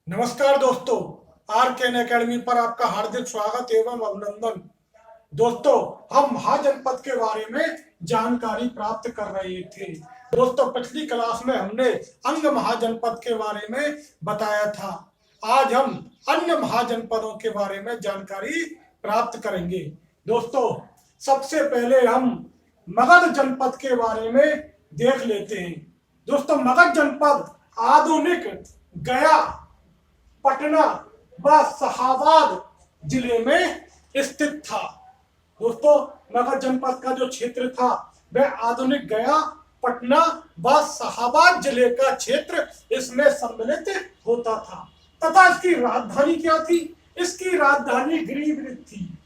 नमस्कार दोस्तों, आर के एन अकेडमी पर आपका हार्दिक स्वागत एवं अभिनंदन। दोस्तों, हम महाजनपद के बारे में जानकारी प्राप्त कर रहे थे। दोस्तों, पिछली क्लास में हमने अंग महाजनपद के बारे में बताया था। आज हम अन्य महाजनपदों के बारे में जानकारी प्राप्त करेंगे। दोस्तों, सबसे पहले हम मगध जनपद के बारे में देख लेते हैं। दोस्तों, मगध जनपद आधुनिक गया, पटना व शाहाबाद जिले में स्थित था। दोस्तों, मगध जनपद का जो क्षेत्र था वह आधुनिक गया, पटना व शाहाबाद जिले का क्षेत्र इसमें सम्मिलित होता था तथा इसकी राजधानी क्या थी? इसकी राजधानी गिरिवृत्त थी।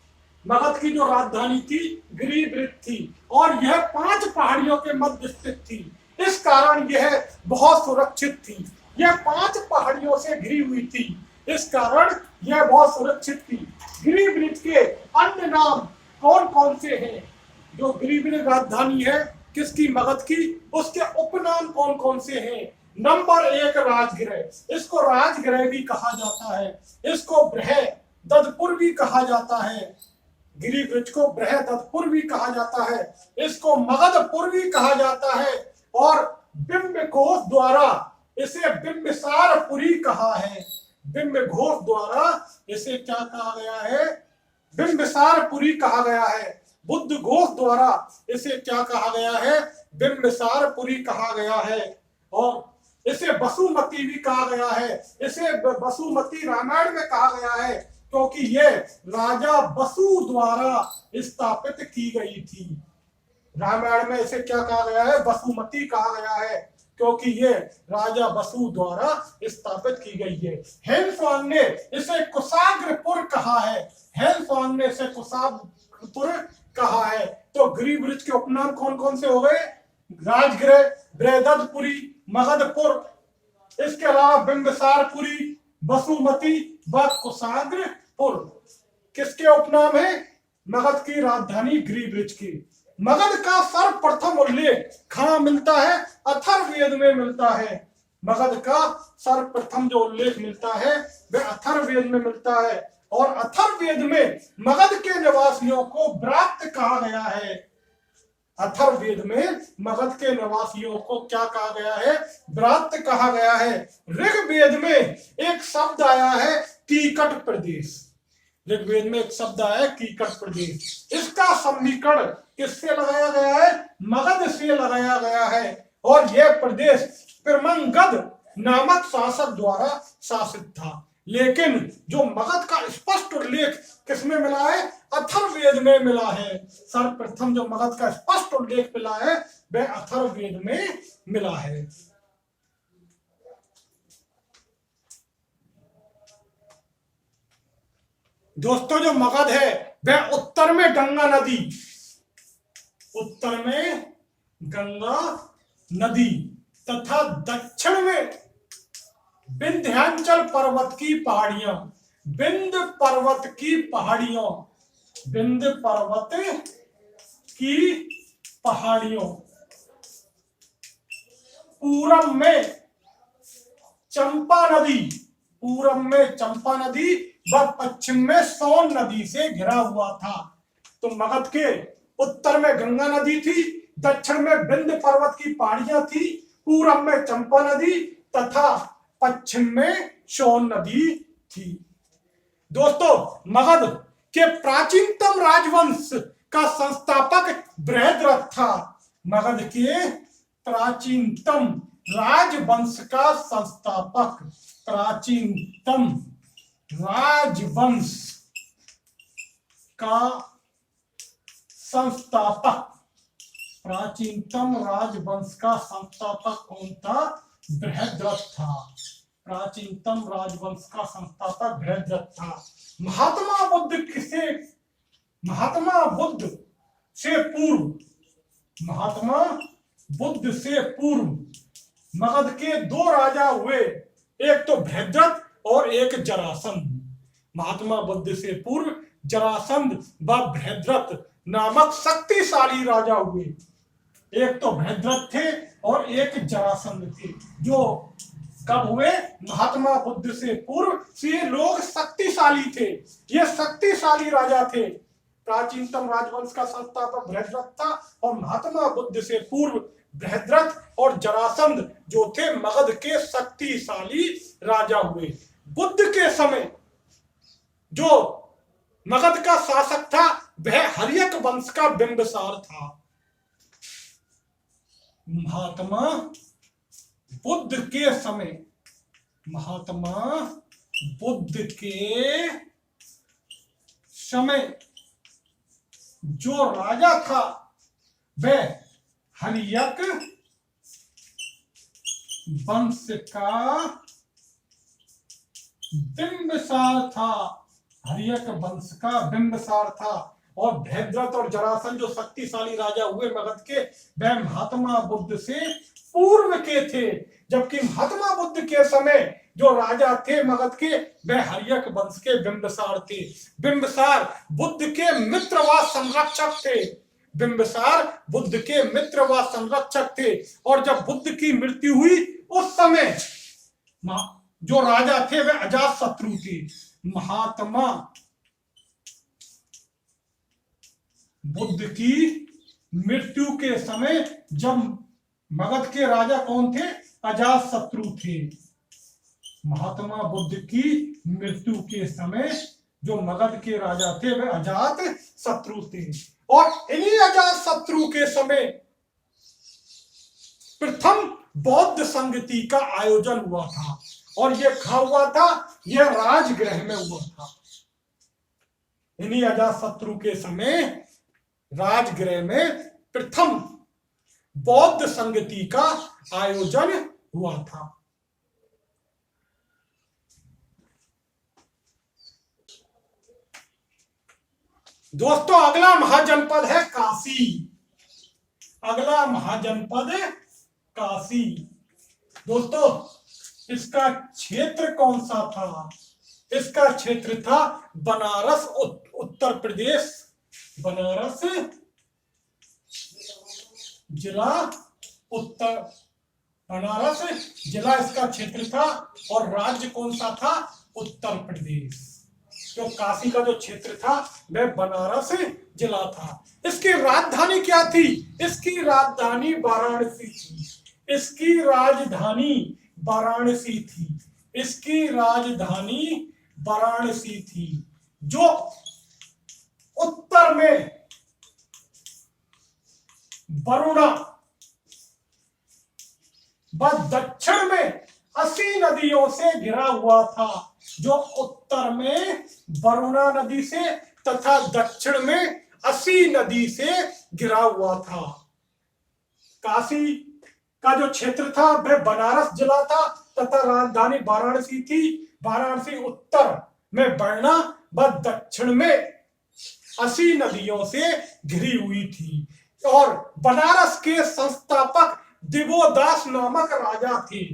मगध की जो राजधानी थी गिरिवृत्त थी और यह 5 पहाड़ियों के मध्य स्थित थी। इस कारण यह बहुत सुरक्षित थी। यह 5 पहाड़ियों से घिरी हुई थी, इस कारण यह बहुत सुरक्षित थी। गिरिवृत्त के अन्य नाम कौन कौन से हैं? जो गिरिवृत्त राजधानी है किसकी? मगध की। उसके उपनाम कौन कौन से हैं? नंबर 1 राजगृह। इसको राजगृह भी कहा जाता है। इसको बृहदत्तपुर भी कहा जाता है। गिरिवृत्त को बृहदत्तपुर भी कहा जाता है। इसको मगधपुर भी कहा जाता है और बिंब घोष द्वारा इसे बिंबिसारपुरी कहा है। बिंब घोष द्वारा इसे क्या कहा गया है? बिंबिसारपुरी कहा गया है। बुद्ध घोष द्वारा इसे क्या कहा गया है? बिंबिसारपुरी कहा गया है। और इसे बसुमती भी कहा गया है। इसे बसुमती रामायण में कहा गया है क्योंकि ये राजा बसु द्वारा स्थापित की गई थी। रामायण में इसे क्या कहा गया है? बसुमती कहा गया है क्योंकि ये राजा बसु द्वारा स्थापित की गई है। हेनफांग ने इसे कुशाग्रपुर कहा है। हेनफांग ने इसे कुशाग्रपुर कहा है। तो गिरिवृत्त के उपनाम कौन कौन से हो गए? राजगृह, बृहदत्तपुरी, मगधपुर। इसके अलावा बिंबिसारपुरी, बसुमती व कुशाग्रपुर किसके उपनाम है? मगध की राजधानी गिरिवृत्त की। मगध का सर्वप्रथम उल्लेख कहाँ मिलता है? अथर्ववेद में मिलता है। मगध का सर्वप्रथम जो उल्लेख मिलता है वह अथर्ववेद में मिलता है और अथर्ववेद में मगध के निवासियों को व्रात्य कहा गया है। अथर्ववेद में मगध के निवासियों को क्या कहा गया है? व्रात्य कहा गया है। ऋग्वेद में एक शब्द आया है कीकट प्रदेश। ऋग्वेद में एक शब्द आया है कीकट प्रदेश। इसका समीकरण किससे लगाया गया है? मगध से लगाया गया है और यह प्रदेश पिरमंगद नामक शासक द्वारा शासित था। लेकिन जो मगध का स्पष्ट उल्लेख किसमें मिला है? अथर्ववेद में मिला है। सर्वप्रथम जो मगध का स्पष्ट उल्लेख मिला है वह अथर्ववेद में मिला है। दोस्तों, जो मगध है वह उत्तर में गंगा नदी, उत्तर में गंगा नदी तथा दक्षिण में विंध्याचल पर्वत की पहाड़ियां, विंध्य पर्वत की पहाड़ियों, विंध्य पर्वत की पहाड़ियों, पूरब में चंपा नदी, पूरब में चंपा नदी व पश्चिम में सोन नदी से घिरा हुआ था। तो मगध के उत्तर में गंगा नदी थी, दक्षिण में विंध्य पर्वत की पहाड़ियां थी, पूरब में चंपा नदी तथा पश्चिम में सोन नदी थी। दोस्तों, मगध के प्राचीनतम राजवंश का संस्थापक बृहद्रथ था। मगध के प्राचीनतम राजवंश का संस्थापक, प्राचीनतम राजवंश का संस्थापक, प्राचीनतम राजवंश का संस्थापक कौन था? बृहद्रथ था। प्राचीनतम राजवंश का संस्थापक बृहद्रथ था। महात्मा बुद्ध से पूर्व मगध के 2 राजा हुए, एक तो बृहद्रथ और एक जरासंध। महात्मा बुद्ध से पूर्व जरासंध व बृहद्रथ नामक शक्तिशाली राजा हुए। एक तो बृहद्रथ थे और एक जरासंध थे। जो कब हुए? महात्मा बुद्ध से पूर्व से ये लोग शक्तिशाली थे, ये शक्तिशाली राजा थे। प्राचीनतम राजवंश का संस्थापक बृहद्रथ था और महात्मा बुद्ध से पूर्व बृहद्रथ और जरासंध जो थे मगध के शक्तिशाली राजा हुए। बुद्ध के समय जो मगध का शासक था वह हर्यक वंश का बिंबिसार था। महात्मा बुद्ध के समय, महात्मा बुद्ध के समय जो राजा था वह हर्यक वंश का बिंबिसार था, हर्यक वंश का बिंबिसार था। और बृहद्रथ और जरासंध जो शक्तिशाली राजा हुए मगध के वह महात्मा बुद्ध से पूर्व के थे, जबकि महात्मा बुद्ध के समय जो राजा थे मगध के वह हर्यक वंश के बिंबिसार थे। बिंबिसार बुद्ध के मित्र व संरक्षक थे, बिंबिसार बुद्ध के मित्र व संरक्षक थे। और जब बुद्ध की मृत्यु हुई उस समय जो राजा थे वे अजातशत्रु थे। महात्मा बुद्ध की मृत्यु के समय जब मगध के राजा कौन थे? अजातशत्रु थे। महात्मा बुद्ध की मृत्यु के समय जो मगध के राजा थे वे अजातशत्रु थे। और इन्हीं अजातशत्रु के समय प्रथम बौद्ध संगति का आयोजन हुआ था। और यह कहाँ हुआ था? यह राजगृह में हुआ था। इन्हीं अजातशत्रु के समय राजगृह में प्रथम बौद्ध संगति का आयोजन हुआ था। दोस्तों अगला महाजनपद है काशी। अगला महाजनपद काशी। दोस्तों इसका क्षेत्र कौन सा था? इसका क्षेत्र था बनारस उत्तर प्रदेश, बनारस जिला उत्तर, बनारस जिला इसका क्षेत्र था। और राज्य कौन सा था? उत्तर प्रदेश। जो काशी का जो क्षेत्र था वह बनारस जिला था। इसकी राजधानी क्या थी? इसकी राजधानी वाराणसी थी। इसकी राजधानी वाराणसी थी। इसकी राजधानी वाराणसी थी। जो उत्तर में वरुणा व दक्षिण में 80 नदियों से घिरा हुआ था। जो उत्तर में वरुणा नदी से तथा दक्षिण में 80 नदी से घिरा हुआ था। काशी का जो क्षेत्र था वह बनारस जिला था तथा राजधानी वाराणसी थी। वाराणसी उत्तर में वरुणा व दक्षिण में 80 नदियों से घिरी हुई थी। और बनारस के संस्थापक दिवोदास नामक राजा थे।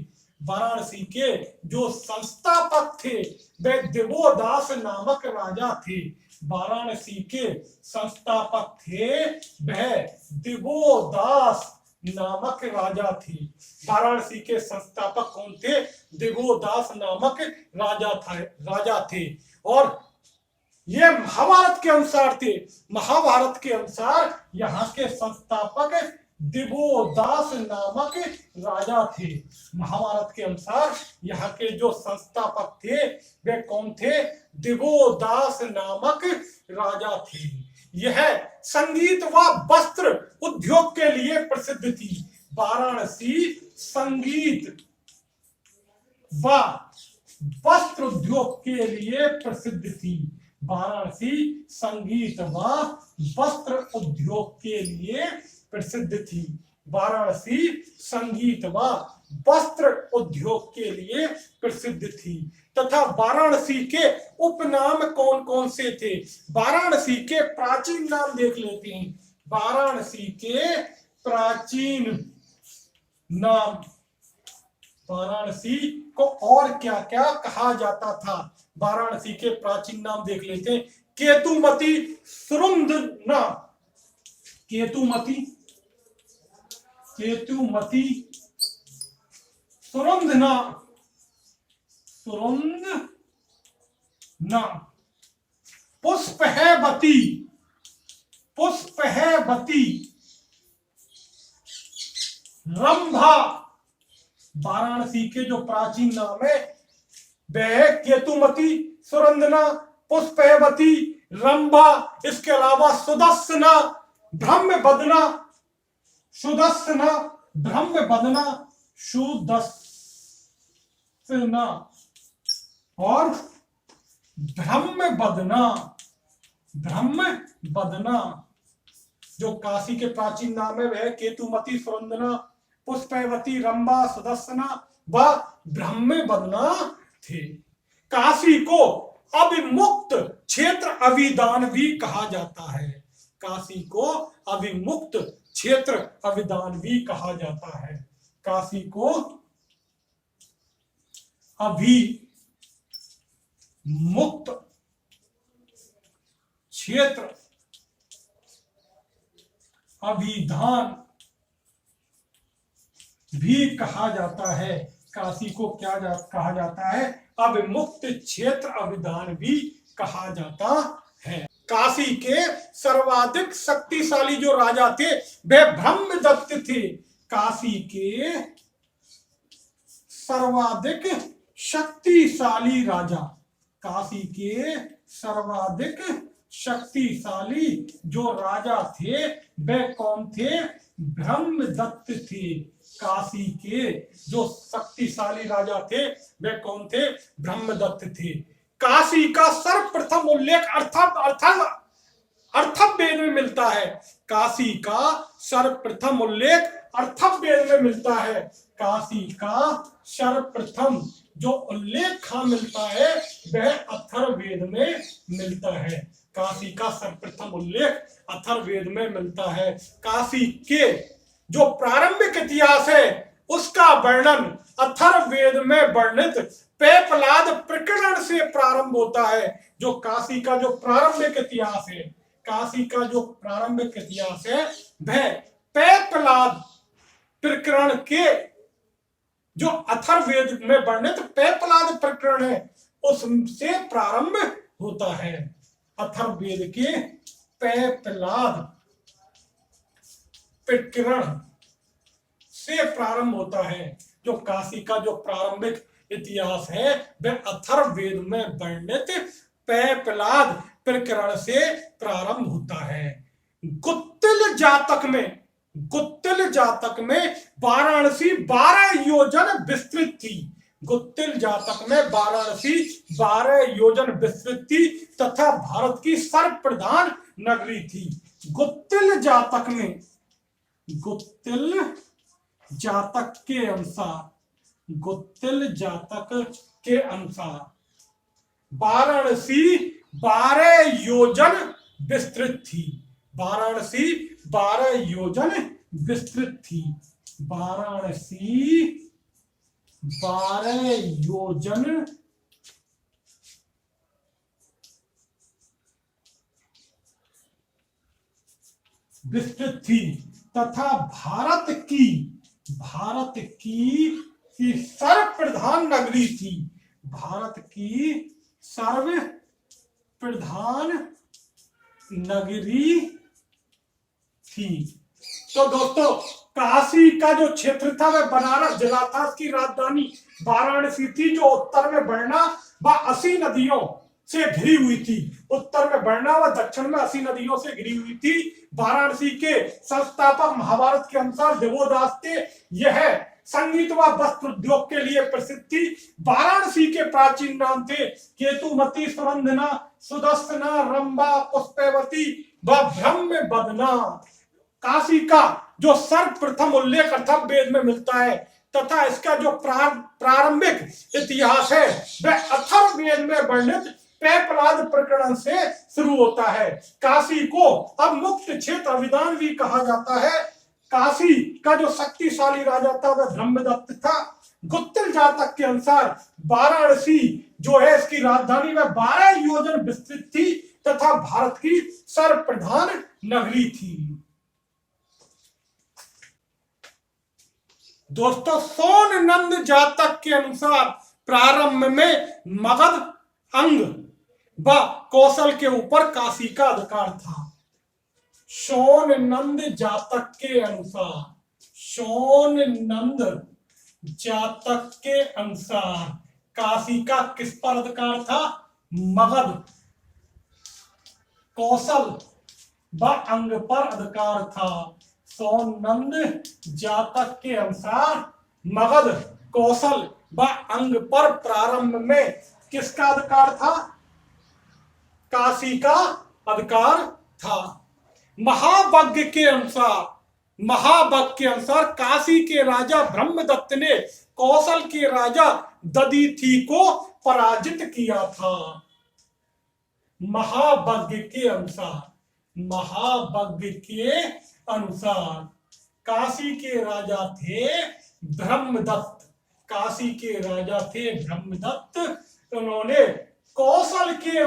वाराणसी के जो संस्थापक थे वे दिवोदास नामक राजा थे। वाराणसी के संस्थापक थे वह दिवोदास नामक राजा थे। वाराणसी के संस्थापक कौन थे? दिवोदास नामक राजा थे। और ये महाभारत के अनुसार थे। महाभारत के अनुसार यहाँ के संस्थापक दिवोदास नामक राजा थे। महाभारत के अनुसार यहाँ के जो संस्थापक थे वे कौन थे? दिवोदास नामक राजा थे। यह संगीत व वस्त्र उद्योग के लिए प्रसिद्ध थी। वाराणसी संगीत व वस्त्र उद्योग के लिए प्रसिद्ध थी। वाराणसी संगीत व वस्त्र उद्योग के लिए प्रसिद्ध थी। वाराणसी संगीत व वस्त्र उद्योग के लिए प्रसिद्ध थी। तथा वाराणसी के उपनाम कौन कौन से थे? वाराणसी के प्राचीन नाम देख लेते हैं। वाराणसी के प्राचीन नाम, वाराणसी को और क्या क्या कहा जाता था? वाराणसी के प्राचीन नाम देख लेते हैं। केतुमती सुरुंधना, केतुमती, केतुमती सुरुंधना, सुरुंदना। पुष्प है बती, पुष्प है बती, रंभा वाराणसी के जो प्राचीन नाम है वह है केतुमती, सुरंदना, पुष्पवती, रंभा। इसके अलावा सुदर्शना, ब्रह्मबदना, सुदर्शना, ब्रह्मबदना, सुदर्शना और ब्रह्मबदना। ब्रह्मबदना जो काशी के प्राचीन नाम है वह केतुमती, सुरंदना, पुष्पवती, रंभा, सुदर्शना व ब्रह्मबदना थे। काशी को अभिमुक्त क्षेत्र अभिधान भी कहा जाता है। काशी को अभिमुक्त क्षेत्र अभिधान भी कहा जाता है। काशी को अभिमुक्त क्षेत्र अभिधान भी कहा जाता है। काशी को क्या कहा जाता है? अभिमुक्त क्षेत्र अभिधान भी कहा जाता है। काशी के सर्वाधिक शक्तिशाली जो राजा थे वे ब्रह्मदत्त थे। काशी के सर्वाधिक शक्तिशाली राजा, काशी के सर्वाधिक शक्तिशाली जो राजा थे वे कौन थे? ब्रह्मदत्त थे। काशी के जो शक्तिशाली राजा थे वे कौन थे? ब्रह्मदत्त थे। काशी का सर्वप्रथम उल्लेख अर्थवेद में मिलता है। काशी का सर्वप्रथम उल्लेख अर्थवेद में मिलता है। काशी का सर्वप्रथम जो उल्लेख मिलता है वह अथर्ववेद में मिलता है। काशी का सर्वप्रथम उल्लेख अथर्ववेद में मिलता है। काशी के जो प्रारंभिक इतिहास है उसका वर्णन अथर्ववेद में वर्णित पेपलाद प्रकरण से प्रारंभ होता है। जो काशी का जो प्रारंभिक इतिहास है, काशी का जो प्रारंभिक इतिहास है वह पेपलाद प्रकरण के जो अथर्ववेद में वर्णित पेपलाद प्रकरण है उससे प्रारंभ होता है। अथर्ववेद के पेपलाद प्रकरण से प्रारंभ होता है। जो काशी का जो प्रारंभिक इतिहास है वह अथर्ववेद में वर्णित पेपलाद प्रकरण से प्रारंभ होता है। गुत्तिल जातक में वाराणसी 12 योजन विस्तृत थी। गुत्तिल जातक में वाराणसी 12 योजन विस्तृत थी तथा भारत की सर्वप्रधान नगरी थी। गुत्तिल जातक के अनुसार वाराणसी 12 योजन विस्तृत थी। वाराणसी 12 योजन विस्तृत थी। वाराणसी 12 योजन विस्तृत थी तथा भारत की सर्वप्रधान नगरी थी। भारत की सर्वप्रधान नगरी थी। तो दोस्तों काशी का जो क्षेत्र था वह बनारस जिला था। उसकी राजधानी वाराणसी थी जो उत्तर में बढ़ना व 80 नदियों से घिरी हुई थी। उत्तर में बढ़ना व दक्षिण में 80 नदियों से घिरी हुई थी। वाराणसी के संस्थापक महाभारत के अनुसार देवोदास थे। यह संगीत व वस्त्र उद्योग के लिए प्रसिद्ध थी। वाराणसी के प्राचीन नाम थे केतुमती, सुरंदना, सुदर्शना, रंभा, पुष्पवती व ब्रह्मबदना। काशी का जो सर्वप्रथम उल्लेख अथर्ववेद में मिलता है तथा इसका जो प्रारंभिक इतिहास है वह अथर्ववेद में वर्णित पेपलाद प्रकरण से शुरू होता है। काशी को अब मुक्त क्षेत्र अभिधान भी कहा जाता है। काशी का जो शक्तिशाली राजा था वह ब्रह्मदत्त था। गुत्तिल जातक के अनुसार वाराणसी जो है इसकी राजधानी में 12 योजन विस्तृत थी तथा भारत की सर्वप्रधान नगरी थी। दोस्तों सोन नंद जातक के अनुसार प्रारंभ में मगध, अंग व कौशल के ऊपर काशी का अधिकार था। सोन नंद जातक के अनुसार, सोन नंद जातक के अनुसार काशी का किस पर अधिकार था? मगध, कौशल व अंग पर अधिकार था। सोन नंद जातक के अनुसार मगध, कौशल व अंग पर प्रारंभ में किसका अधिकार था? काशी का अधिकार था। महाभाग्य के अनुसार, महाभाग्य के अनुसार काशी के राजा ब्रह्मदत्त ने कौशल के राजा दधीचि को पराजित किया था। महाभाग्य के अनुसार, महाभाग्य के अनुसार काशी के राजा थे ब्रह्मदत्त, काशी के राजा थे ब्रह्मदत्त। उन्होंने कौशल के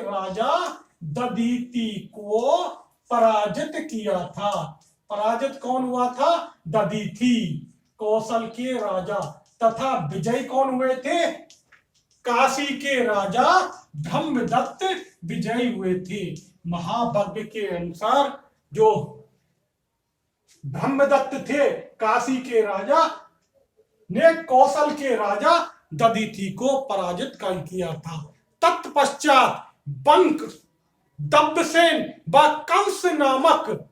राजा दधीचि को पराजित किया था। पराजित कौन हुआ था? दधीचि, कौशल के राजा। तथा विजयी कौन हुए थे? काशी के राजा ब्रह्मदत्त विजयी हुए थे। महाभाग्य के अनुसार जो ब्रह्मदत्त थे, काशी के राजा ने कौशल के राजा दधीचि को पराजित कर किया था। तत्पश्चात बंक, दब्बसेन व कंस नामक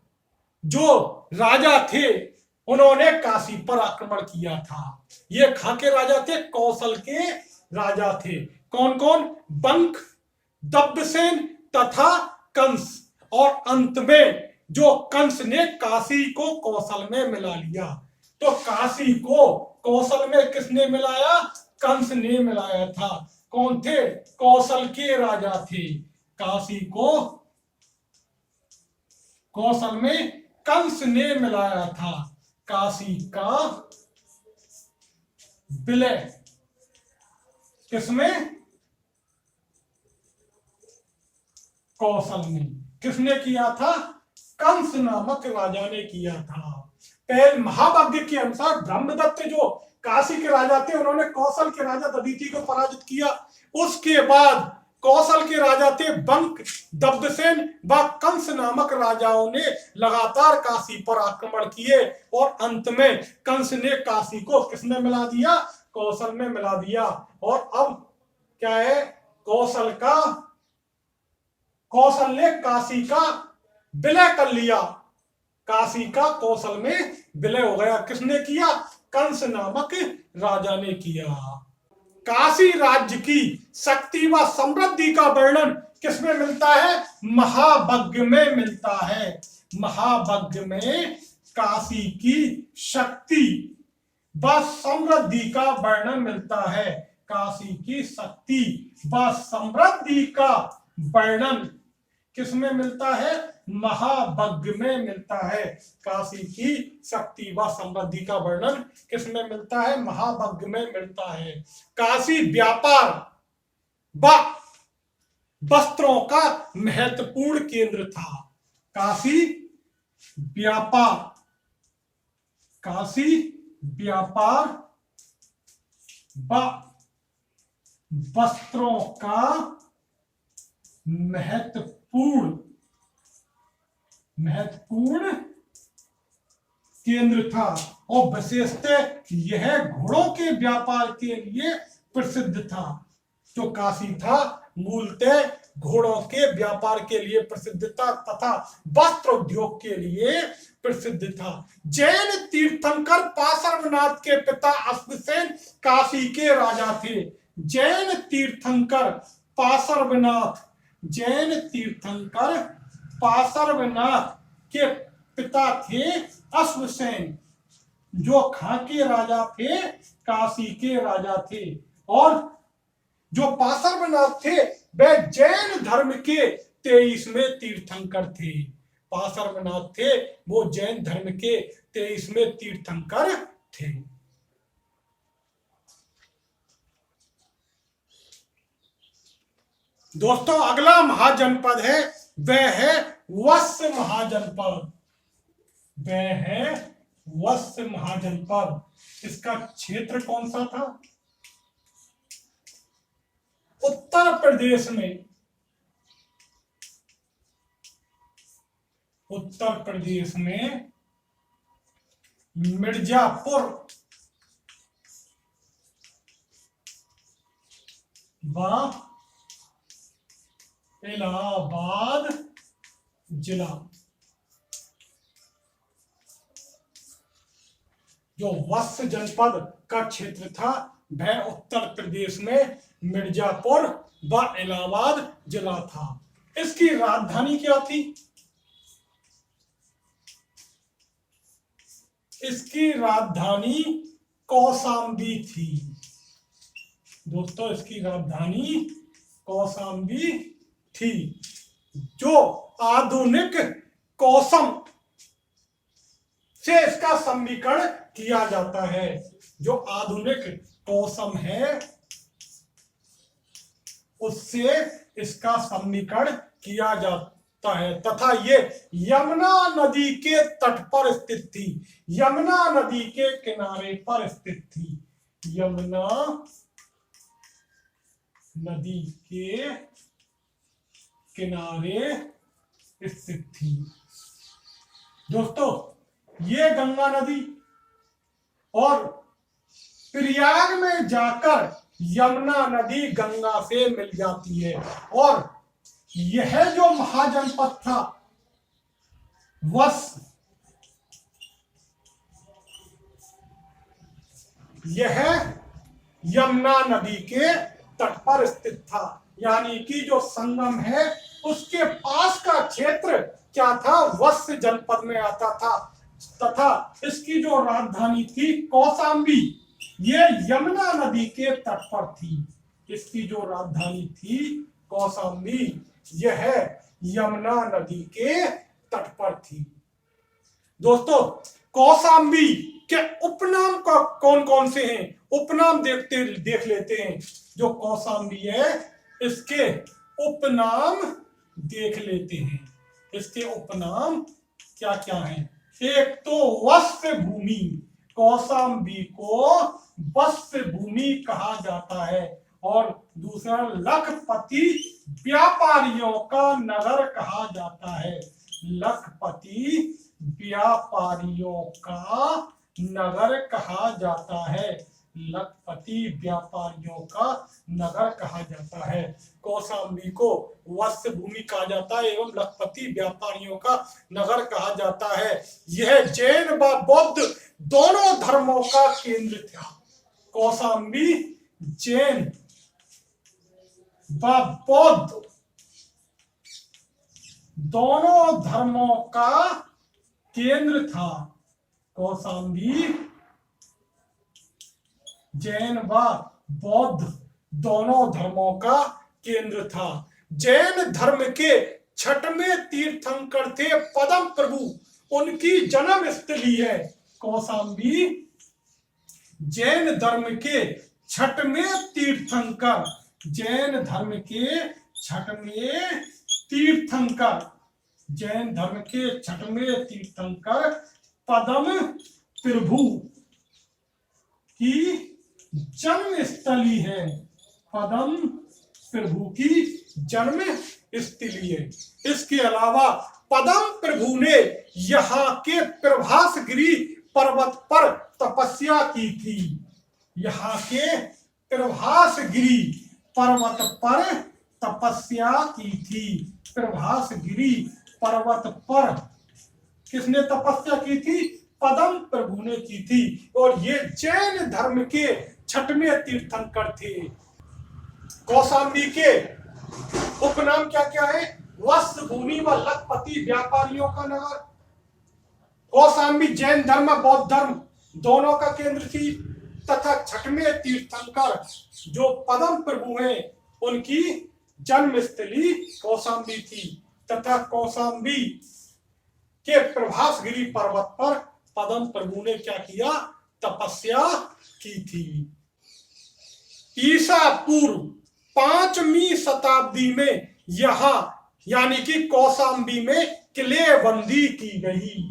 जो राजा थे, उन्होंने काशी पर आक्रमण किया था। ये कहां के राजा थे? कौशल के राजा थे। कौन कौन? बंक, दब्बसेन तथा कंस। और अंत में जो कंस ने काशी को कौशल में मिला लिया। तो काशी को कौशल में किसने मिलाया? कंस ने मिलाया था। कौन थे? कौशल के राजा थे। काशी को कौशल में कंस ने मिलाया था। काशी का विलय किसमें? कौशल में। किसने किया था? कंस नामक राजा ने किया था। पहले महाभाग्य के अनुसार ब्रह्मदत्त जो काशी के राजा थे, उन्होंने कौशल के राजा दधीचि को पराजित किया। उसके बाद कौशल के राजा थे बंक, दब्बसेन व कंस नामक राजाओं ने लगातार काशी पर आक्रमण किए और अंत में कंस ने काशी को किसमें मिला दिया? कौशल में मिला दिया। और अब क्या है? कौशल ने काशी का विलय कर लिया। काशी का कौशल में विलय हो गया। किसने किया? कंस नामक राजा ने किया। काशी राज्य की शक्ति व समृद्धि का वर्णन किसमें मिलता है? महाभाग्य में मिलता है। महाभाग्य में काशी की शक्ति व समृद्धि का वर्णन मिलता है। काशी की शक्ति व समृद्धि का वर्णन किसमें मिलता है? महाभाग्य में मिलता है। काशी की शक्ति व समृद्धि का वर्णन किसमें मिलता है? महाभाग्य में मिलता है। काशी व्यापार व वस्त्रों का महत्वपूर्ण केंद्र था। काशी व्यापार व वस्त्रों का महत्वपूर्ण केंद्र था और विशेषतः यह घोड़ों के व्यापार के लिए प्रसिद्ध था। जो काशी था मूलतः घोड़ों के व्यापार के लिए प्रसिद्ध था तथा वस्त्र उद्योग के लिए प्रसिद्ध था। जैन तीर्थंकर पार्श्वनाथ के पिता अश्वसेन काशी के राजा थे। जैन तीर्थंकर पार्श्वनाथ के पिता थे अश्वसेन, जो कहां के राजा थे? काशी के राजा थे। और जो पार्श्वनाथ थे वे जैन धर्म के 23वें तीर्थंकर थे। पार्श्वनाथ थे वो जैन धर्म के 23वें तीर्थंकर थे। दोस्तों अगला महाजनपद है वह है वत्स महाजनपद। वह है वत्स महाजनपद, इसका क्षेत्र कौन सा था? उत्तर प्रदेश में, उत्तर प्रदेश में मिर्जापुर व इलाहाबाद जिला। जो वत्स जनपद का क्षेत्र था वह उत्तर प्रदेश में मिर्जापुर व इलाहाबाद जिला था। इसकी राजधानी क्या थी? इसकी राजधानी कौशाम्बी थी। दोस्तों, इसकी राजधानी कौशाम्बी थी, जो आधुनिक कौसम से इसका समीकरण किया जाता है। जो आधुनिक कौसम है उससे इसका समीकरण किया जाता है, तथा ये यमुना नदी के तट पर स्थित थी। यमुना नदी के किनारे पर स्थित थी। यमुना नदी के किनारे स्थित थी। दोस्तों, ये गंगा नदी और प्रयाग में जाकर यमुना नदी गंगा से मिल जाती है। और यह जो महाजनपद था वत्स, यह यमुना नदी के तट पर स्थित था, यानी कि जो संगम है उसके पास का क्षेत्र क्या था? वत्स जनपद में आता था, तथा इसकी जो राजधानी थी कौशाम्बी, ये यमुना नदी के तट पर थी। इसकी जो राजधानी थी कौशाम्बी, यह यमुना नदी के तट पर थी। दोस्तों, कौशाम्बी के उपनाम कौन कौन से हैं? उपनाम देख लेते हैं। जो कौशाम्बी है इसके उपनाम देख लेते हैं। इसके उपनाम क्या क्या हैं? एक तो वत्स भूमि, कौशाम्बी को वत्स भूमि कहा जाता है। और दूसरा लखपति व्यापारियों का नगर कहा जाता है। लखपति व्यापारियों का नगर कहा जाता है। लखपति व्यापारियों का नगर कहा जाता है। कौशाम्बी को वत्स भूमि कहा जाता है एवं लखपति व्यापारियों का नगर कहा जाता है। यह जैन व बौद्ध दोनों धर्मों का केंद्र था। कौशाम्बी जैन व बौद्ध दोनों धर्मों का केंद्र था। कौशाम्बी जैन व बौद्ध दोनों धर्मों का केंद्र था। जैन धर्म के छठवें तीर्थंकर थे पद्म प्रभु, उनकी जन्म स्थली है कौशाम्बी। जैन धर्म के छठवें तीर्थंकर, जैन धर्म के छठवें तीर्थंकर, जैन धर्म के छठवें तीर्थंकर पद्म प्रभु की जन्म स्थली है। पद्म प्रभु की जन्म स्थली है। इसके अलावा पद्म प्रभु ने यहाँ के प्रभासगिरी पर्वत पर तपस्या की थी। यहाँ के प्रभासगिरी पर्वत पर तपस्या की थी। प्रभासगिरी पर्वत पर किसने तपस्या की थी? पद्म प्रभु ने की थी। और ये जैन धर्म के छठवें तीर्थंकर थे। कौशाम्बी के उपनाम क्या क्या है? वत्स भूमि व लखपति व्यापारियों का नगर। कौशाम्बी जैन धर्म बौद्ध धर्म दोनों का केंद्र थी, तथा छठवें तीर्थंकर जो पद्म प्रभु हैं उनकी जन्मस्थली कौशाम्बी थी, तथा कौशाम्बी के प्रभासगिरी पर्वत पर पद्म प्रभु ने क्या किया? तपस्या की थी। ईसा पूर्व 5वीं शताब्दी में यहाँ यानी कि कौशाम्बी में किलेबंदी की गई।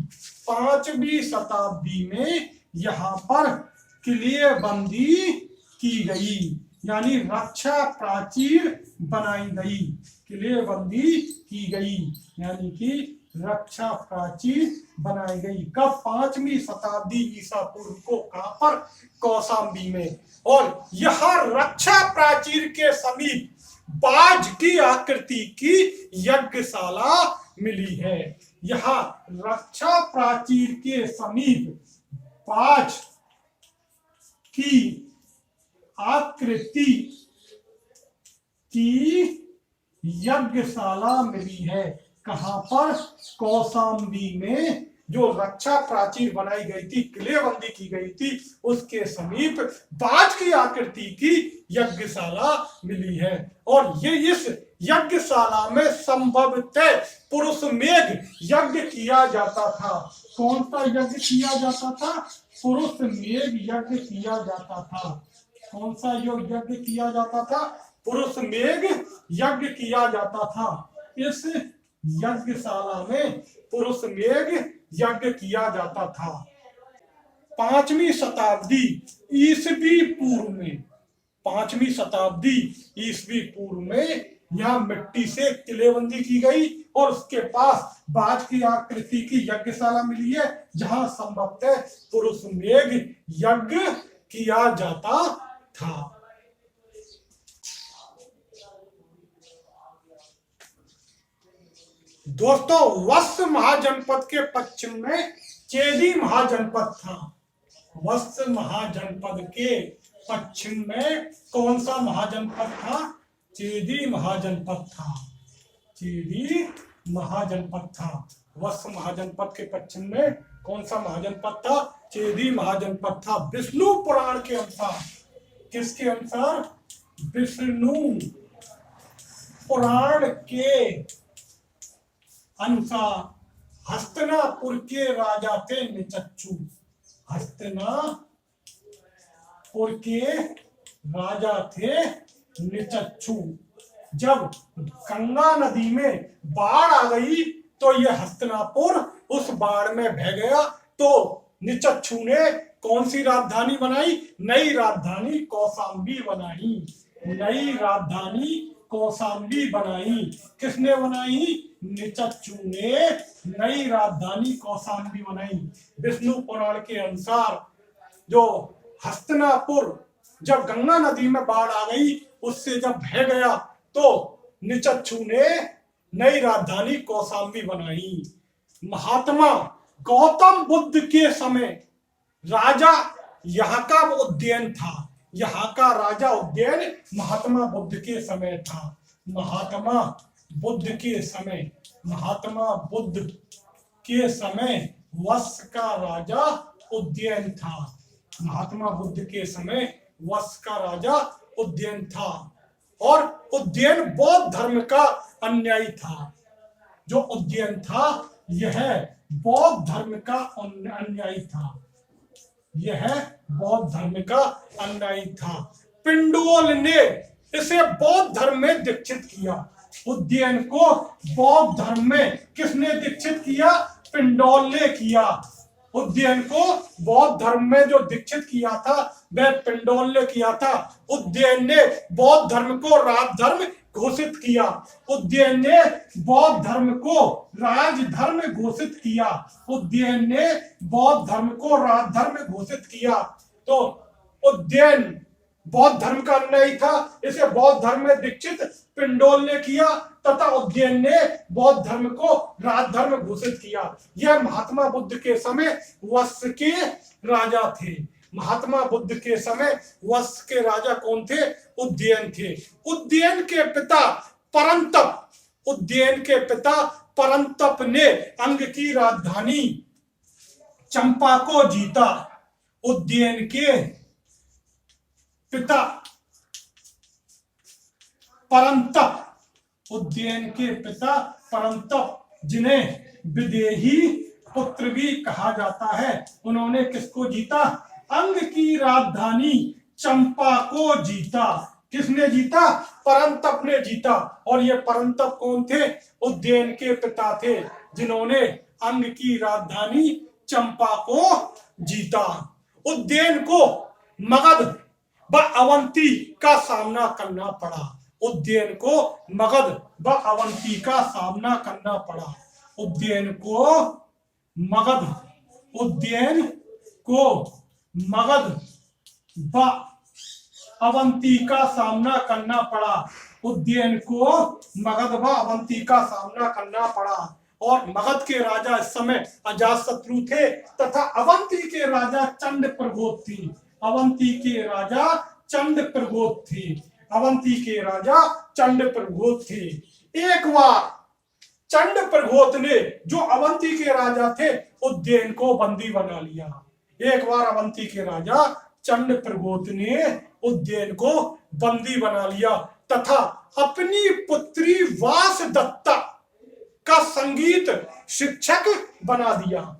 5वीं शताब्दी में यहाँ पर किलेबंदी की गई, यानी रक्षा प्राचीर बनाई गई। किलेबंदी की गई यानी कि रक्षा प्राचीर बनाई गई। कब? 5वीं शताब्दी ईसा पूर्व को। कहां पर? कौशाम्बी में। और यह रक्षा प्राचीर के समीप बाज की आकृति की यज्ञशाला मिली है। यहाँ रक्षा प्राचीर के समीप बाज की आकृति की यज्ञशाला मिली है। कहां पर? कौशाम्बी में। जो रक्षा प्राचीर बनाई गई थी, किलेबंदी की गई थी, उसके समीप बाज की आकृति की यज्ञशाला मिली है। और ये इस यज्ञशाला में संभवतः पुरुष मेघ यज्ञ किया जाता था। कौन सा यज्ञ किया जाता था? पुरुष मेघ यज्ञ किया जाता था। कौन सा यज्ञ किया जाता था? पुरुष मेघ यज्ञ किया जाता था। इस यज्ञशाला में पुरुष मेघ यज्ञ किया जाता था। 5वीं शताब्दी ईसवी पूर्व में, 5वीं शताब्दी ईसवी पूर्व में यहाँ मिट्टी से किलेबंदी की गई और उसके पास बाज की आकृति की यज्ञशाला मिली है, जहां संभवतः पुरुष मेघ यज्ञ किया जाता था। दोस्तों, वत्स महाजनपद के पश्चिम में चेदी महाजनपद था। वत्स महाजनपद के पश्चिम में कौन सा महाजनपद था? चेदी महाजनपद था। चेदी महाजनपद था। वत्स महाजनपद के पश्चिम में कौन सा महाजनपद था? चेदी महाजनपद था। विष्णु पुराण के अनुसार, किसके अनुसार? विष्णु पुराण के अनुसार हस्तिनापुर के राजा थे निचच्छु। हस्तिनापुर के राजा थे निचच्छु। जब गंगा नदी में बाढ़ आ गई तो यह हस्तिनापुर उस बाढ़ में बह गया। तो निचच्छु ने कौन सी राजधानी बनाई? नई राजधानी कौशाम्बी बनाई। नई राजधानी कौशाम्बी बनाई। किसने बनाई? निचच्छु ने नई राजधानी कौशाम्बी बनाई। विष्णु पुराण के अनुसार जो हस्तिनापुर जब गंगा नदी में बाढ़ आ गई, उससे जब बह गया, तो निचच्छु ने नई राजधानी कौशाम्बी बनाई। महात्मा गौतम बुद्ध के समय राजा यहाँ का उज्जैन था। यहाँ का राजा उज्जैन महात्मा बुद्ध के समय था। महात्मा बुद्ध के समय, महात्मा बुद्ध के समय वत्स का राजा उज्जैन था। महात्मा बुद्ध के समय वत्स का राजा उज्जैन था। और उज्जैन बौद्ध धर्म का अनुयायी था। जो उज्जैन था यह बौद्ध धर्म का अनुयायी था। यह बौद्ध धर्म का अनुयायी था। पिंडोल ने इसे बौद्ध धर्म में दीक्षित किया। उज्जैन को बौद्ध धर्म में किसने दीक्षित किया? पिंडोल ने किया। उज्जैन को बौद्ध धर्म में जो दीक्षित किया था वह पिंडोल ने किया था। उज्जैन ने बौद्ध धर्म को राजधर्म घोषित किया। उज्जैन ने बौद्ध धर्म को राजधर्म घोषित किया। उज्जैन ने बौद्ध धर्म को राजधर्म घोषित किया। तो उज्जैन बौद्ध धर्म का अनुयायी था, इसे बौद्ध धर्म में दीक्षित पिंडोल ने किया तथा उज्जैन ने बौद्ध धर्म को राजधर्म घोषित किया। यह महात्मा बुद्ध के समय वत्स के राजा थे। महात्मा बुद्ध के समय वत्स के राजा कौन थे? उज्जैन थे। उज्जैन के पिता परंतप, उज्जैन के पिता परंतप ने अंग की राजधानी चंपा को जीता। उज्जैन के पिता परंतप, उज्जैन के पिता परंतप, जिन्हें विदेही पुत्र भी कहा जाता है, उन्होंने किसको जीता? अंग की राजधानी चंपा को जीता। किसने जीता? परंतप ने जीता। और ये परंतप कौन थे? उज्जैन के पिता थे, जिन्होंने अंग की राजधानी चंपा को जीता। उद्यन को मगध व अवंती का सामना करना पड़ा। उद्यन को मगध व अवंती का सामना करना पड़ा। उद्यन को मगध उद्यन को मगध व अवंती का सामना करना पड़ा। उद्यन को मगध व अवंती का सामना करना पड़ा। और मगध के राजा इस समय अजातशत्रु थे तथा अवंती के राजा चंड प्रघोत थी। अवंती के राजा चंड प्रघोत थे। अवंती के राजा चंड प्रघोत थे। एक बार चंड प्रघोत ने जो अवंती के राजा थे उद्यन को बंदी बना लिया। एक बार अवंती के राजा चंड प्रघोत ने उद्यन को बंदी बना लिया तथा अपनी पुत्री वासदत्ता का संगीत शिक्षक बना दिया।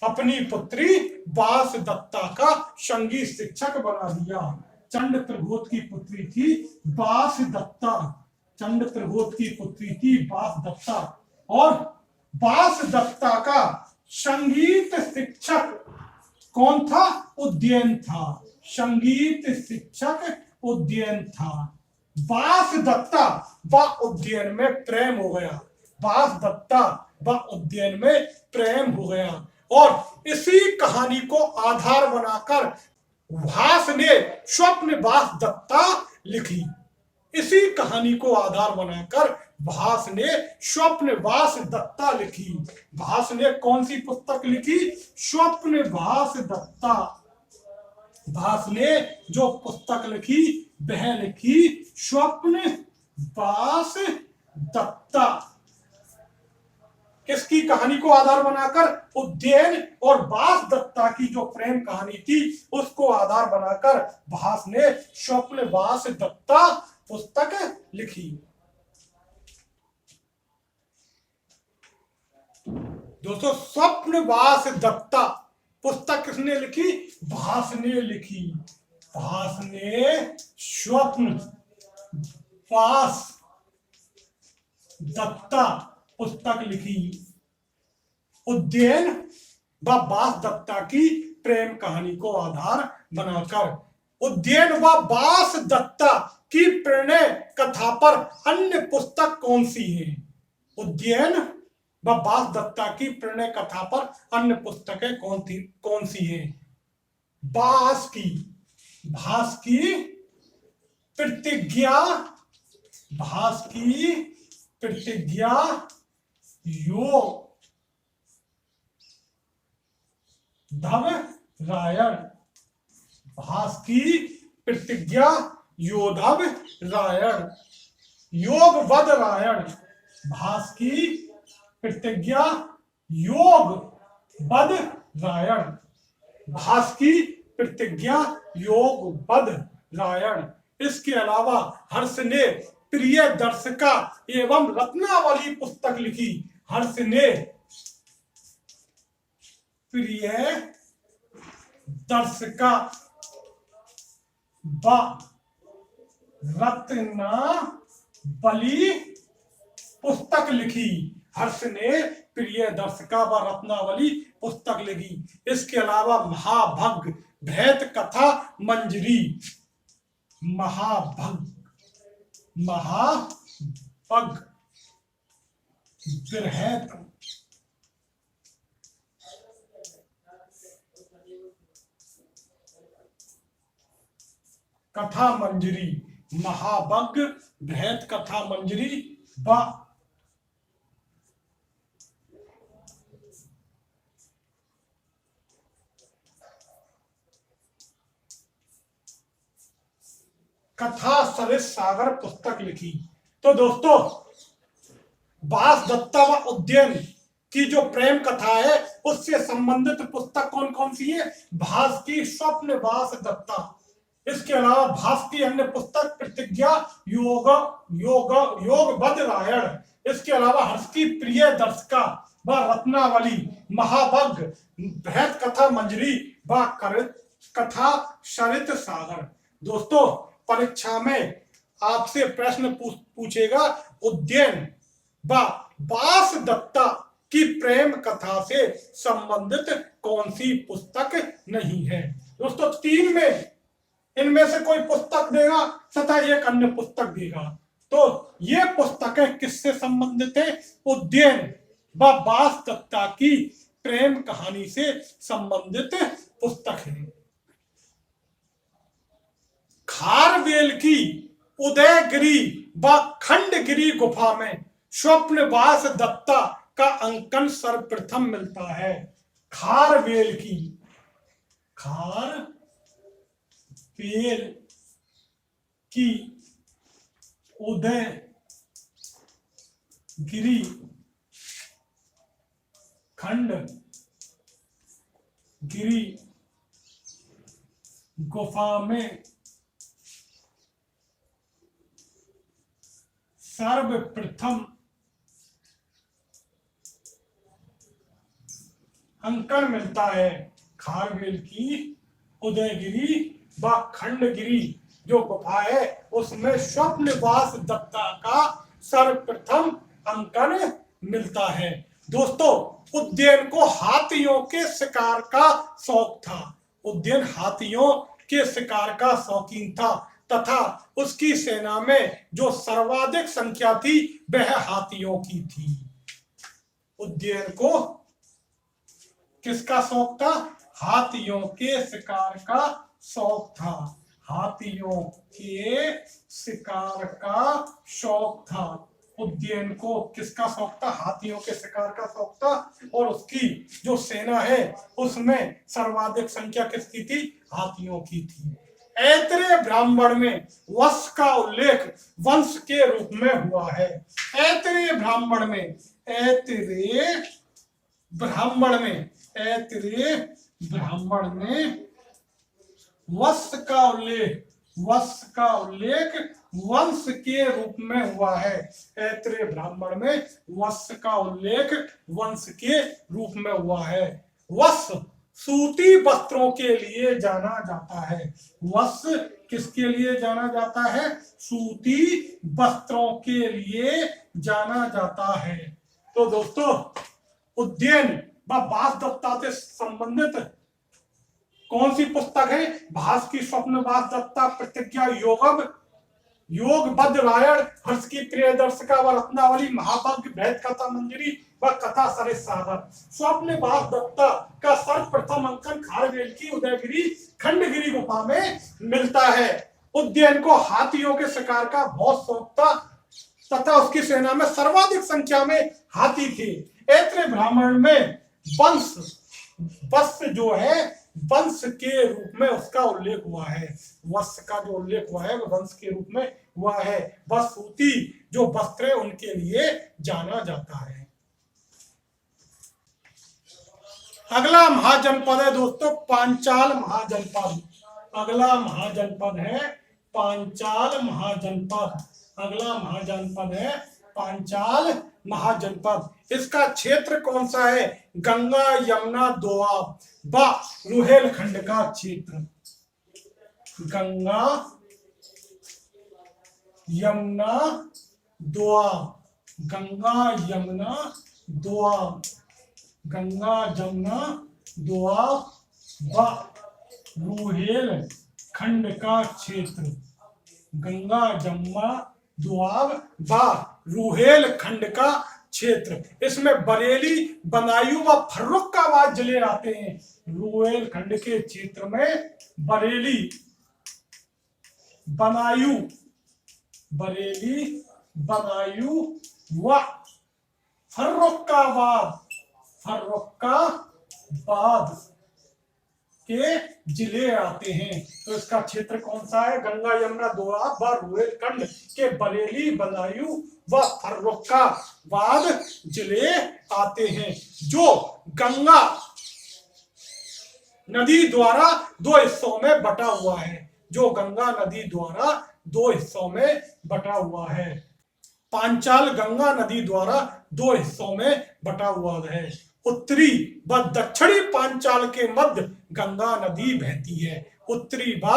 अपनी पुत्री वासदत्ता का संगीत शिक्षक बना दिया। चंड प्रघोत की पुत्री थी वासदत्ता। चंड प्रघोत की पुत्री थी वासदत्ता और वासदत्ता का संगीत शिक्षक कौन था? उद्यन था। संगीत शिक्षक उद्यन था। वासदत्ता व उद्यन में प्रेम हो गया। वासदत्ता व उद्यन में प्रेम हो गया और इसी कहानी को आधार बनाकर भास ने स्वप्न वासदत्ता लिखी। इसी कहानी को आधार बनाकर भास ने स्वप्न वासदत्ता लिखी। भास ने कौन सी पुस्तक लिखी? स्वप्न वासदत्ता। भास ने जो पुस्तक लिखी वह लिखी स्वप्न वासदत्ता। किसकी कहानी को आधार बनाकर? उद्यन और वासदत्ता की जो प्रेम कहानी थी उसको आधार बनाकर भास ने स्वप्न वासदत्ता पुस्तक लिखी। दोस्तों स्वप्न वासदत्ता पुस्तक किसने लिखी? भास ने लिखी। भास ने स्वप्न वासदत्ता पुस्तक लिखी। उद्यन व वासदत्ता की प्रेम कहानी को आधार बनाकर। उद्यन व वासदत्ता की प्रणय कथा पर अन्य पुस्तक कौन सी है? उद्यन व वासदत्ता की प्रणय कथा पर अन्य पुस्तकें कौन सी है? भास की प्रतिज्ञा, भास की प्रतिज्ञा योधव-रायण। भास की प्रतिज्ञा योधव-रायण। योगवद-रायण। भास की प्रतिज्ञा योगवद-रायण। भास की प्रतिज्ञा योगवद-रायण। इसके अलावा हर्ष ने प्रियदर्शिका एवं रत्नावली पुस्तक लिखी। हर्ष ने प्रियदर्शिका व रत्नावली पुस्तक लिखी। हर्ष ने प्रियदर्शिका व रत्नावली पुस्तक लिखी। इसके अलावा महाभग भैत कथा मंजरी। महाभग बृहत कथा मंजरी। महाभग बृहत कथा मंजरी व कथा सरिस सागर पुस्तक लिखी। तो दोस्तों वासदत्ता व उद्यन की जो प्रेम कथा है उससे संबंधित पुस्तक कौन कौन सी है? भास की स्वप्न वासदत्ता। इसके अलावा भास की अन्य पुस्तक प्रतिज्ञा योगवद-रायण। इसके अलावा हर्ष की प्रियदर्शिका व रत्नावली, महाभग बृहत कथा मंजरी व कथा सरित सागर। दोस्तों परीक्षा में आपसे प्रश्न पूछेगा उद्यन व वासदत्ता कि प्रेम कथा से संबंधित कौन सी पुस्तक नहीं है। दोस्तों तीन में इनमें से कोई पुस्तक देगा तथा एक अन्य पुस्तक देगा। तो ये पुस्तकें किससे संबंधित है? उद्यन व बास दत्ता की प्रेम कहानी से संबंधित पुस्तक है। खारवेल की उदयगिरी व खंडगिरी गुफा में स्वप्नवास दत्ता का अंकन सर्वप्रथम मिलता है। खारवेल की उदयगिरी खंडगिरी गुफा में सर्वप्रथम अंकन मिलता है। खारवेल की उदयगिरी व खंडगिरी जो गुफा है उसमें स्वप्नवास दत्ता का सर्वप्रथम अंकन मिलता है। दोस्तों उद्यन को हाथियों के शिकार का शौक था। उद्यन हाथियों के शिकार का शौकीन था तथा उसकी सेना में जो सर्वाधिक संख्या थी वह हाथियों की थी। उद्यन को किसका शौक था? हाथियों के शिकार का शौक था। हाथियों के शिकार का शौक था। उद्यन को किसका शौक था? हाथियों के शिकार का शौक था और उसकी जो सेना है उसमें सर्वाधिक संख्या किसकी थी? हाथियों की थी। ऐतरेय ब्राह्मण में वंश का उल्लेख वंश के रूप में हुआ है। ऐतरेय ब्राह्मण में वंश का उल्लेख वंश के रूप में हुआ है। ऐतरेय ब्राह्मण में वंश का उल्लेख वंश के रूप में हुआ है। वंश सूती वस्त्रों के लिए जाना जाता है। वंश किसके लिए जाना जाता है? सूती वस्त्रों के लिए जाना जाता है। तो दोस्तों उद्यन व बास दत्ता से संबंधित कौन सी पुस्तक है? भास की स्वप्नवास दत्ता प्रतिज्ञा योगबद्ध रायण, हर्ष की प्रियदर्शिका व रत्नावली, महाभाग्य, भेद कथा मंजरी व कथा सरित सागर। स्वप्नवास दत्ता का सर्वप्रथम अंकन खारवेल की उदयगिरी खंडगिरी गुफा में मिलता है। उद्यन को हाथियों के शिकार का बहुत शौक था तथा उसकी सेना में सर्वाधिक संख्या में हाथी थे। ऐतरेय ब्राह्मण में वंश जो है वंश के रूप में उसका उल्लेख हुआ है। वंश का जो उल्लेख हुआ है वह वंश के रूप में हुआ है। वह सूती जो वस्त्र है उनके लिए जाना जाता है। अगला महाजनपद है दोस्तों पांचाल महाजनपद। अगला महाजनपद है पांचाल महाजनपद। अगला महाजनपद है पांचाल महाजनपद। इसका क्षेत्र कौन सा है? गंगा यमुना दोआब व रुहेलखंड का क्षेत्र। गंगा यमुना दोआब, गंगा यमुना दोआब, गंगा जमुना दोआब व रुहेलखंड का क्षेत्र। गंगा जमुना दोआब व रुहेलखंड का क्षेत्र। इसमें बरेली, बदायूं व फर्रुखाबाद जिले आते हैं। रुहेलखंड के क्षेत्र में बरेली, बदायूं व फर्रुखाबाद के जिले आते हैं। तो इसका क्षेत्र कौन सा है? गंगा यमुना दोआब व रुहेलखंड के बरेली, बदायूं व फर्रुखाबाद जिले आते हैं, जो गंगा नदी द्वारा दो हिस्सों में बटा हुआ है। जो गंगा नदी द्वारा दो हिस्सों में बटा हुआ है। पांचाल गंगा नदी द्वारा दो हिस्सों में बटा हुआ है। उत्तरी व दक्षिणी पांचाल के मध्य गंगा नदी बहती है। उत्तरी व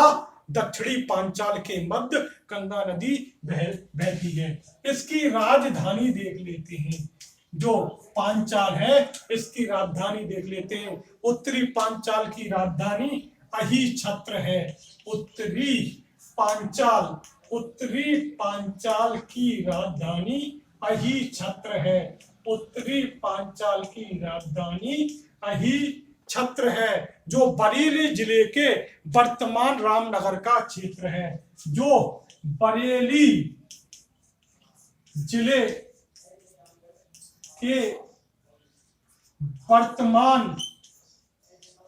दक्षिणी पांचाल के मध्य गंगा नदी बहती है। इसकी राजधानी देख लेते हैं। जो पांचाल है इसकी राजधानी देख लेते हैं। उत्तरी पांचाल की राजधानी अहिछत्र है। उत्तरी पांचाल की राजधानी अहिछत्र है। उत्तरी पांचाल की राजधानी अहिछत्र है, जो बरेली जिले के वर्तमान रामनगर का क्षेत्र है। जो बरेली जिले के वर्तमान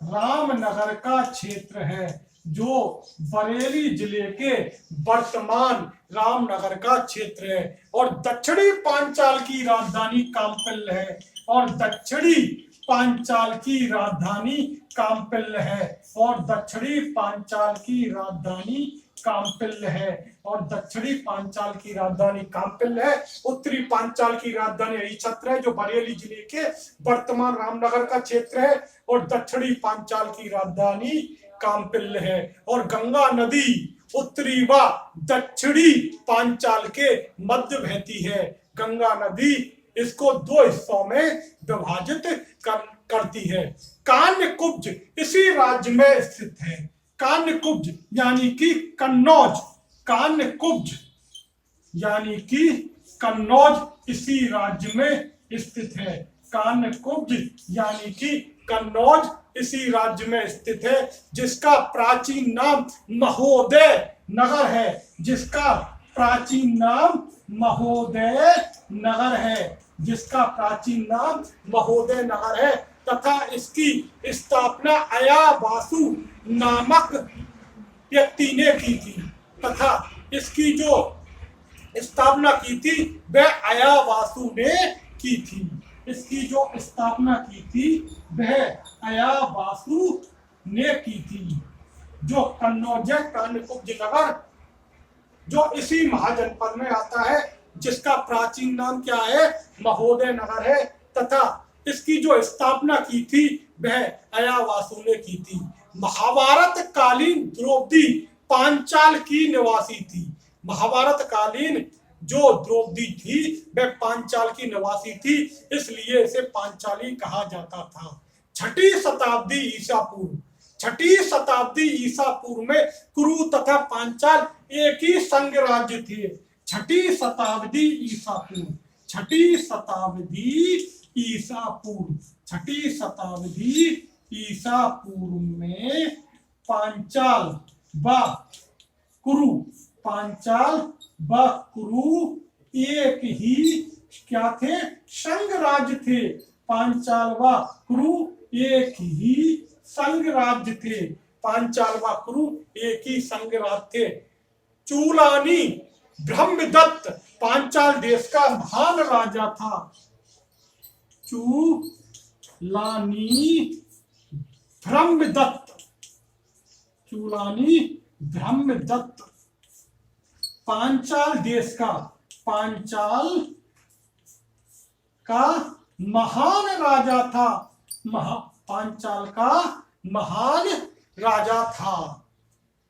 रामनगर का क्षेत्र है। जो बरेली जिले के वर्तमान रामनगर का क्षेत्र है। और दक्षिणी पांचाल की राजधानी काम्पिल्य है। और दक्षिणी पांचाल की राजधानी काम्पिल्य है। और दक्षिणी पांचाल की राजधानी काम्पिल्य है। और दक्षिणी पांचाल की राजधानी काम्पिल्य है। उत्तरी पांचाल की राजधानी अहिछत्र है, जो बरेली जिले के वर्तमान रामनगर का क्षेत्र है। और दक्षिणी पांचाल की राजधानी काम्पिल्य है। और गंगा नदी उत्तरी व दक्षिणी पांचाल के मध्य बहती है। गंगा नदी इसको दो हिस्सों में विभाजित करती है। कान्यकुब्ज इसी राज्य में स्थित है। कान्यकुब्ज यानी कि कन्नौज, कान्यकुब्ज यानी कि कन्नौज इसी राज्य में स्थित है। कान्यकुब्ज यानी कि कन्नौज इसी राज्य में स्थित है, जिसका प्राचीन नाम महोदय नगर है। जिसका प्राचीन नाम महोदय नगर है। जिसका प्राचीन नाम महोदय नगर है तथा इसकी स्थापना अयावासु नामक व्यक्ति ने की थी। तथा इसकी जो स्थापना की थी वह अयावासु ने की थी। इसकी जो स्थापना की थी वह अयावासु ने की थी। जो कन्नौज कान्यकुब्ज नगर जो इसी महाजनपद में आता है, जिसका प्राचीन नाम क्या है, महोदय नगर है। तथा इसकी जो स्थापना की थी वह अयावासु ने की थी। महाभारत कालीन द्रौपदी पांचाल की निवासी थी। महाभारत कालीन जो द्रौपदी थी वह पांचाल की निवासी थी, इसलिए इसे पांचाली कहा जाता था। छठी शताब्दी ईसा पूर्व, छठी शताब्दी ईसा पूर्व में कुरु तथा पांचाल एक ही संघ राज्य थे। छठी शताब्दी ईसा पूर्व, छठी शताब्दी ईसा पूर्व, छठी शताब्दी ईसा पूर्व में पांचाल व कुरु, पांचाल व कुरु एक ही क्या थे, संघ राज्य थे। पांचाल व कुरु एक ही संघ राज्य थे। पांचाल व कुरु एक ही संघ राज्य थे। चूलानी ब्रह्मदत्त पांचाल देश का महान राजा था। चूलानी ब्रह्मदत्त, चूलानी ब्रह्मदत्त पांचाल देश का, पांचाल का महान राजा था। पांचाल का महान राजा था।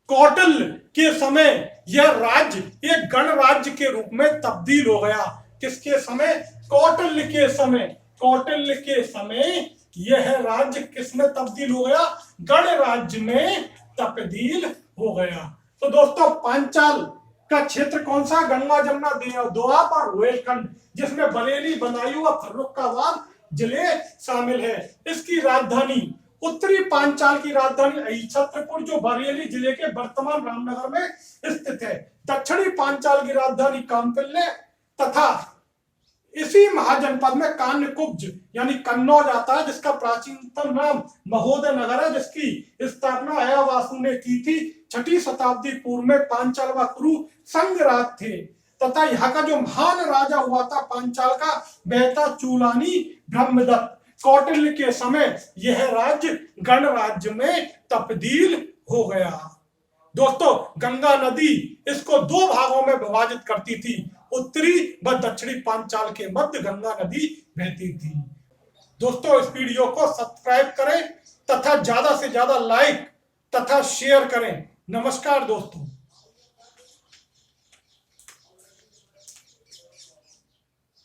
कौटिल्य के समय यह राज्य एक गणराज्य के रूप में तब्दील हो गया। किसके समय? कौटिल्य के समय। कौटिल्य के समय यह राज्य किसमें तब्दील हो गया? गणराज्य में तब्दील हो गया। तो दोस्तों, पांचाल का क्षेत्र कौन सा? गंगा जमुना दोआब और रोहिलखंड, जिसमें बरेली, बदायूं और फर्रुखाबाद जिले शामिल है। इसकी राजधानी, उत्तरी पांचाल की राजधानी अहिछत्रपुर जो बरेली जिले के वर्तमान रामनगर में स्थित है। दक्षिणी पांचाल की राजधानी काम्पिल्य तथा इसी महाजनपद में कान्यकुब्ज यानी कन्नौज आता है, जिसका प्राचीनतम नाम महोदय नगर है, जिसकी स्थापना अयावासु ने की थी। छठी शताब्दी पूर्व में पांचाल व कुरु संघ राज्य थे तथा यहाँ का जो महान राजा हुआ था पांचाल का, वह था चूलानी ब्रह्मदत्त। कौटिल्य के समय यह राज्य गणराज्य में तब्दील हो गया। दोस्तों, गंगा नदी इसको दो भागों में विभाजित करती थी। उत्तरी व दक्षिणी पांचाल के मध्य गंगा नदी बहती थी। दोस्तों, इस वीडियो को सब्सक्राइब करें तथा ज्यादा से ज्यादा लाइक तथा शेयर करें। नमस्कार दोस्तों।